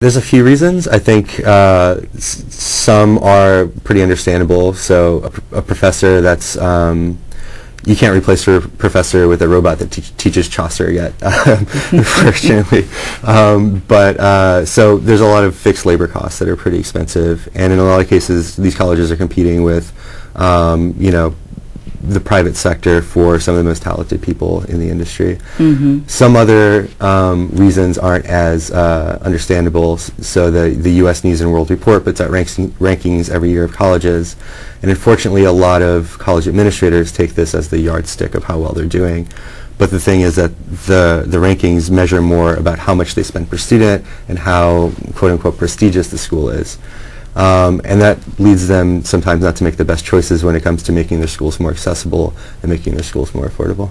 There's a few reasons. I think some are pretty understandable. So a professor that's you can't replace a professor with a robot that teaches Chaucer yet, unfortunately. So there's a lot of fixed labor costs that are pretty expensive, and in a lot of cases, these colleges are competing with, the private sector for some of the most talented people in the industry. Some other reasons aren't as understandable. So the U.S. News and World Report puts out rankings every year of colleges, and unfortunately a lot of college administrators take this as the yardstick of how well they're doing. But the thing is that the rankings measure more about how much they spend per student and how quote-unquote prestigious the school is. And that leads them sometimes not to make the best choices when it comes to making their schools more accessible and making their schools more affordable.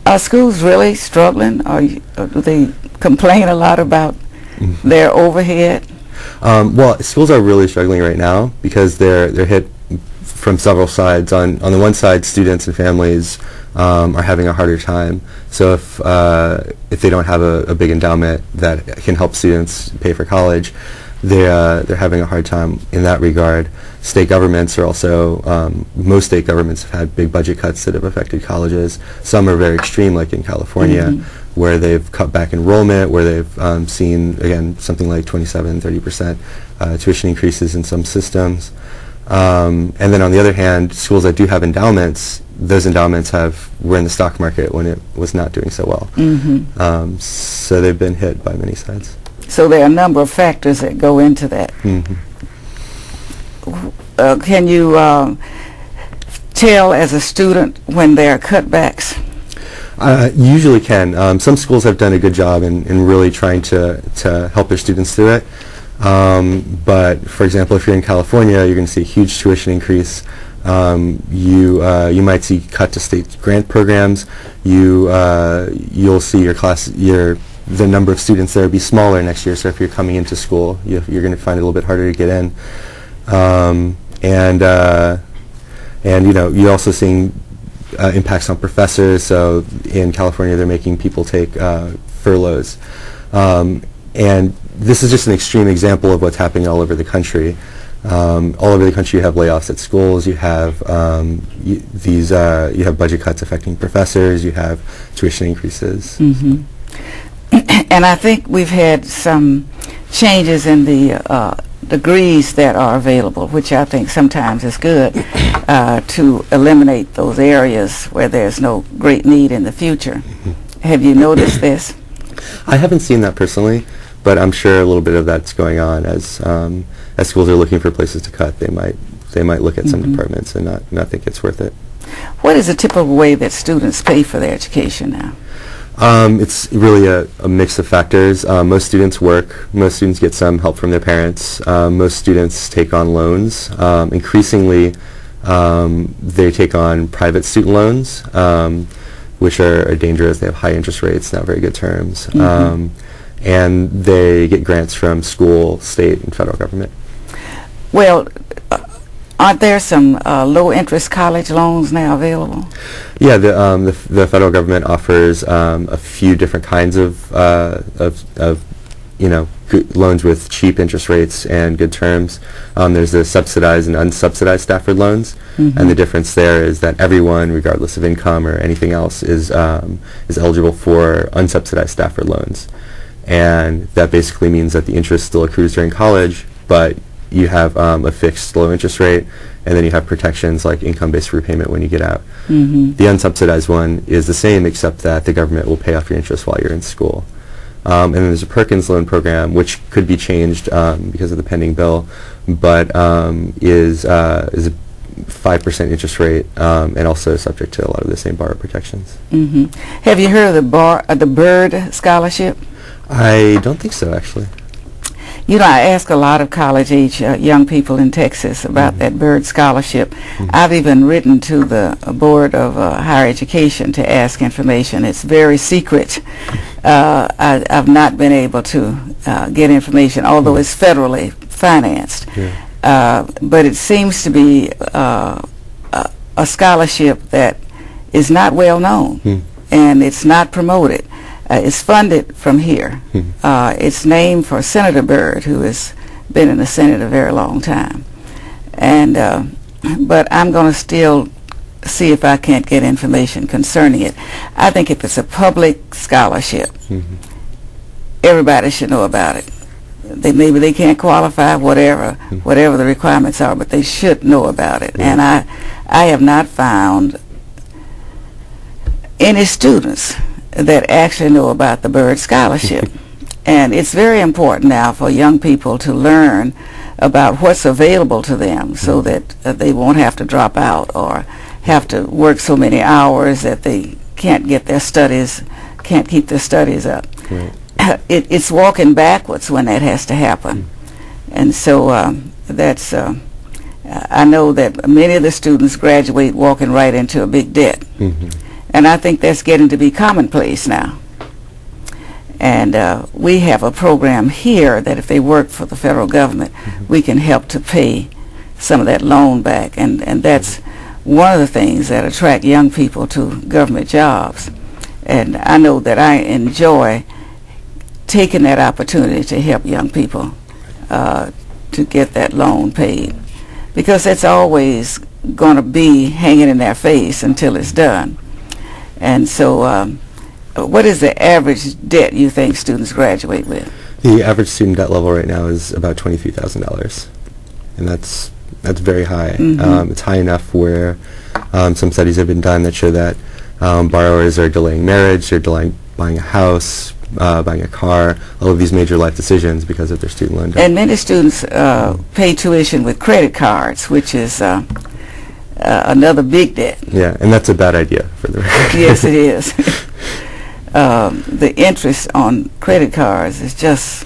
Are schools really struggling, or do they complain a lot about their overhead? Well, schools are really struggling right now because they're hit from several sides. On the one side, students and families are having a harder time. So if they don't have a big endowment that can help students pay for college, they're having a hard time in that regard. State governments are also, most state governments have had big budget cuts that have affected colleges. Some are very extreme, like in California, where they've cut back enrollment, where they've seen, again, something like 27-30% tuition increases in some systems. And then on the other hand, schools that do have endowments, those endowments were in the stock market when it was not doing so well. So they've been hit by many sides. So there are a number of factors that go into that. Can you tell as a student when there are cutbacks? Usually can. Some schools have done a good job in really trying to help their students through it. But for example, if you're in California, you're going to see a huge tuition increase. You might see cut to state grant programs. You'll see the number of students there be smaller next year. So if you're coming into school, you're going to find it a little bit harder to get in. You're also seeing impacts on professors. So in California, they're making people take furloughs. And this is just an extreme example of what's happening all over the country. All over the country, you have layoffs at schools. You have you have budget cuts affecting professors. You have tuition increases. And I think we've had some changes in the degrees that are available, which I think sometimes is good to eliminate those areas where there's no great need in the future. Have you noticed this? I haven't seen that personally, but I'm sure a little bit of that's going on as schools are looking for places to cut. They might look at some departments and not think it's worth it. What is the typical way that students pay for their education now? It's really a mix of factors. Most students work. Most students get some help from their parents. Most students take on loans. Increasingly, they take on private student loans, which are dangerous. They have high interest rates, not very good terms. And they get grants from school, state, and federal government. Well, aren't there some low-interest college loans now available? Yeah, the federal government offers a few different kinds of loans with cheap interest rates and good terms. There's the subsidized and unsubsidized Stafford loans, and the difference there is that everyone, regardless of income or anything else, is eligible for unsubsidized Stafford loans, and that basically means that the interest still accrues during college, but you have a fixed low interest rate, and then you have protections like income-based repayment when you get out. The unsubsidized one is the same, except that the government will pay off your interest while you're in school. And then there's a Perkins loan program, which could be changed because of the pending bill, but is a 5% interest rate and also subject to a lot of the same borrower protections. Have you heard of the Bird Scholarship? I don't think so, actually. You know, I ask a lot of college-age young people in Texas about that Bird Scholarship. I've even written to the Board of Higher Education to ask information. It's very secret. I've not been able to get information, although it's federally financed. But it seems to be a scholarship that is not well known, and it's not promoted. It's funded from here. It's named for Senator Byrd, who has been in the Senate a very long time. And but I'm going to still see if I can't get information concerning it. I think if it's a public scholarship, everybody should know about it. Maybe they can't qualify, whatever the requirements are, but they should know about it. And I have not found any students that actually know about the Byrd Scholarship. And it's very important now for young people to learn about what's available to them, so that they won't have to drop out or have to work so many hours that they can't keep their studies up. Right. It's walking backwards when that has to happen. And so that's I know that many of the students graduate walking right into a big debt. And I think that's getting to be commonplace now. And we have a program here that if they work for the federal government, we can help to pay some of that loan back. And that's one of the things that attract young people to government jobs. And I know that I enjoy taking that opportunity to help young people to get that loan paid, because it's always going to be hanging in their face until it's done. And so what is the average debt you think students graduate with? The average student debt level right now is about $23,000, and that's very high. It's high enough where some studies have been done that show that borrowers are delaying marriage, they're delaying buying a house, buying a car, all of these major life decisions because of their student loan debt. And many students pay tuition with credit cards, which is another big debt. Yeah, and that's a bad idea for the record. Yes, it is. The interest on credit cards is just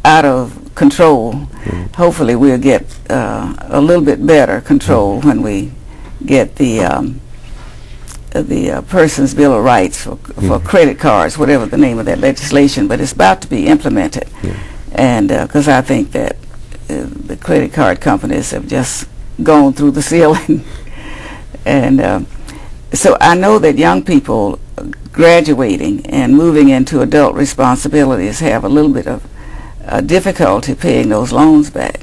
out of control. Hopefully we'll get a little bit better control when we get the Person's Bill of Rights for credit cards, whatever the name of that legislation, but it's about to be implemented. And because I think that the credit card companies have just gone through the ceiling. And so I know that young people graduating and moving into adult responsibilities have a little bit of difficulty paying those loans back.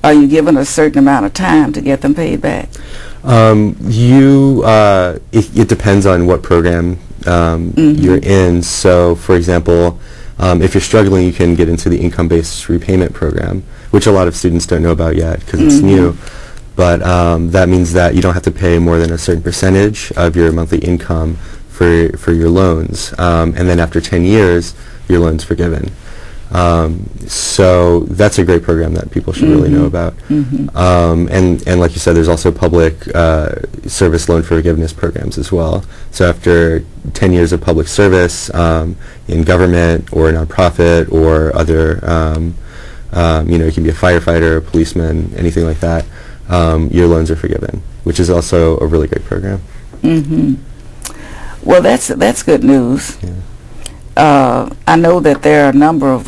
Are you given a certain amount of time to get them paid back? It depends on what program you're in. So, for example, if you're struggling, you can get into the income-based repayment program, which a lot of students don't know about yet because it's new. But that means that you don't have to pay more than a certain percentage of your monthly income for your loans, and then after 10 years, your loan's forgiven. So that's a great program that people should really know about. And like you said, there's also public service loan forgiveness programs as well. So after 10 years of public service in government or a nonprofit or other, you can be a firefighter, a policeman, anything like that, your loans are forgiven, which is also a really great program. Well, that's good news. I know that there are a number of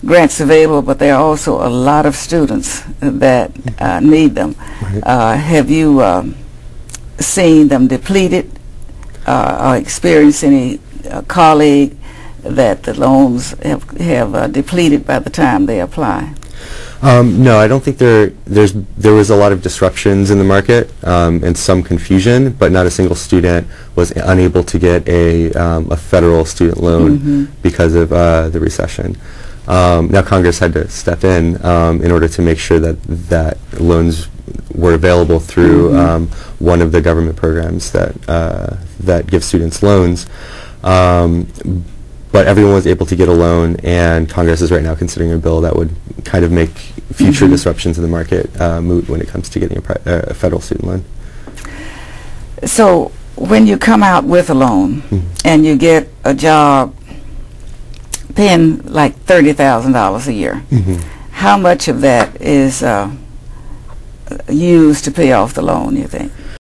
grants available, but there are also a lot of students that need them. Have you seen them depleted or experienced any colleague that the loans have depleted by the time they apply? No, I don't think there was a lot of disruptions in the market and some confusion, but not a single student was unable to get a federal student loan because of the recession. Now Congress had to step in order to make sure that loans were available through one of the government programs that give students loans. But everyone was able to get a loan, and Congress is right now considering a bill that would kind of make future disruptions in the market moot when it comes to getting a federal student loan. So when you come out with a loan and you get a job paying like $30,000 a year, how much of that is used to pay off the loan, you think?